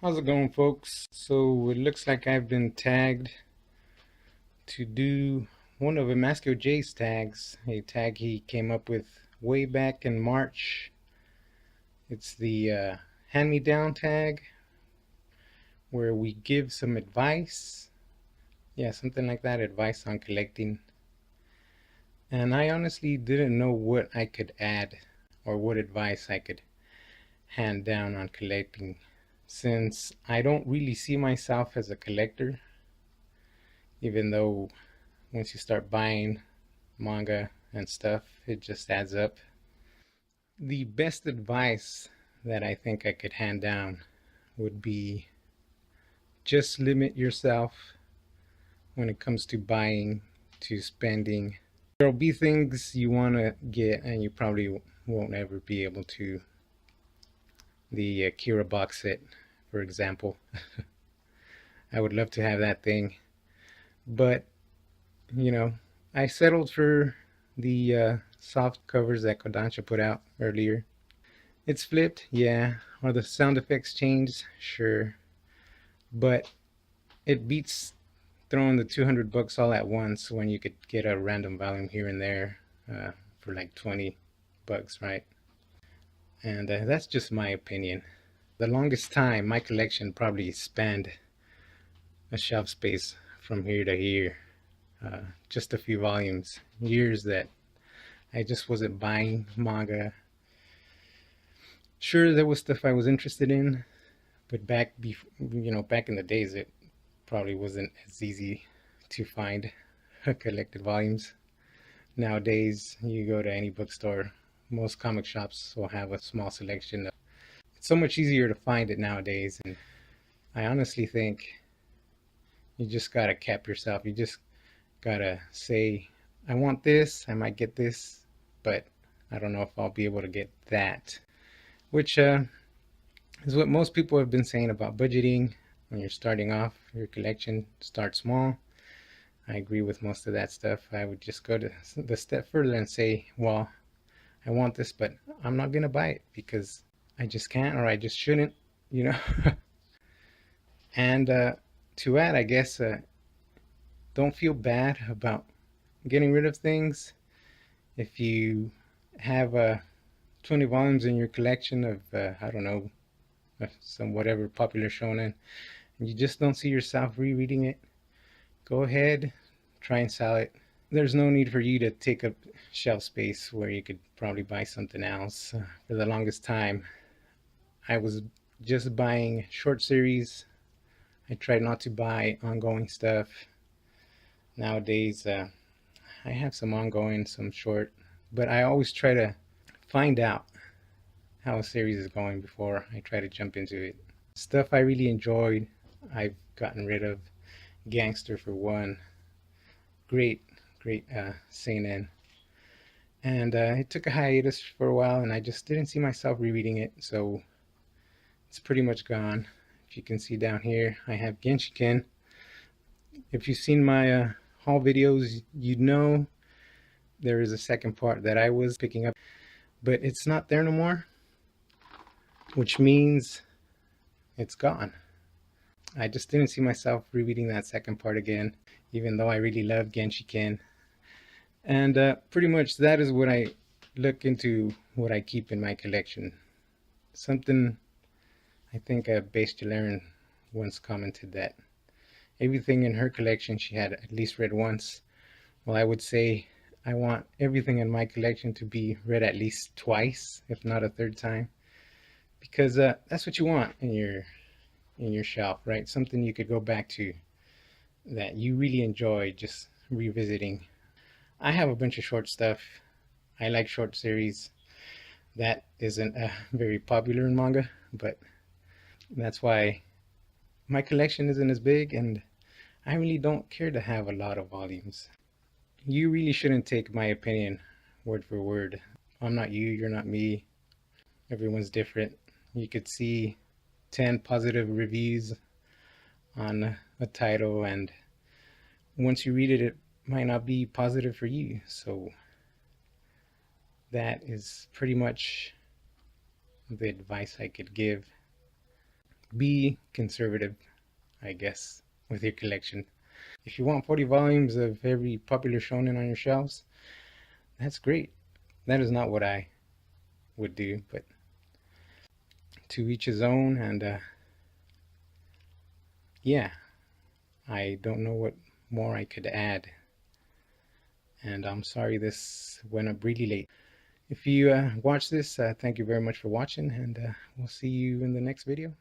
How's it going, folks? So it looks like I've been tagged to do one of aMeskeOHJ's tags, a tag he came up with way back in March. It's the hand-me-down tag, where we give some advice. Yeah, something like that, advice on collecting. And I honestly didn't know what I could add or what advice I could hand down on collecting, since I don't really see myself as a collector, even though once you start buying manga and stuff, it just adds up. The best advice that I think I could hand down would be just limit yourself when it comes to buying, to spending. There'll be things you want to get and you probably won't ever be able to. The Kira box set, for example. I would love to have that thing, but you know, I settled for the soft covers that Kodansha put out earlier. It's flipped, yeah. Are the sound effects changed? Sure. But it beats throwing the 200 bucks all at once when you could get a random volume here and there for like 20 bucks, right? And that's just my opinion. The longest time, my collection probably spanned a shelf space from here to here. Just a few volumes. Years that I just wasn't buying manga. Sure, there was stuff I was interested in, but back in the days, it probably wasn't as easy to find collected volumes. Nowadays, you go to any bookstore, most comic shops will have a small selection. It's so much easier to find it nowadays, and I honestly think you just gotta cap yourself. You just gotta say, I want this, I might get this, but I don't know if I'll be able to get that. Which is what most people have been saying about budgeting. When you're starting off your collection, start small. I agree with most of that stuff. I would just go to the step further and say, well, I want this, but I'm not gonna buy it because I just can't, or I just shouldn't, you know. And to add, I guess, don't feel bad about getting rid of things. If you have 20 volumes in your collection of, I don't know, some whatever popular shonen, and you just don't see yourself rereading it, go ahead, try and sell it. There's no need for you to take up shelf space where you could probably buy something else. For the longest time, I was just buying short series. I tried not to buy ongoing stuff. Nowadays, I have some ongoing, some short, but I always try to find out how a series is going before I try to jump into it. Stuff I really enjoyed, I've gotten rid of. Gangster, for one. Great seinen. And it took a hiatus for a while, and I just didn't see myself rereading it, so it's pretty much gone. If you can see down here, I have Genshiken. If you've seen my haul videos, you know there is a second part that I was picking up, but it's not there no more, which means it's gone. I just didn't see myself rereading that second part again, even though I really love Genshiken. And pretty much that is what I look into, what I keep in my collection. Something I think Base Jalerin once commented that everything in her collection she had at least read once. Well, I would say I want everything in my collection to be read at least twice, if not a third time, because that's what you want in your shelf, right? Something you could go back to that you really enjoy just revisiting. I have a bunch of short stuff. I like short series. That isn't very popular in manga, but that's why my collection isn't as big, and I really don't care to have a lot of volumes. You really shouldn't take my opinion word for word. I'm not you, you're not me. Everyone's different. You could see 10 positive reviews on a title, and once you read it, it might not be positive for you. So that is pretty much the advice I could give. be conservative, I guess, with your collection. If you want 40 volumes of every popular shonen on your shelves, that's great. That is not what I would do, but to each his own. And yeah, I don't know what more I could add. And I'm sorry this went up really late. If you watch this, thank you very much for watching, and we'll see you in the next video.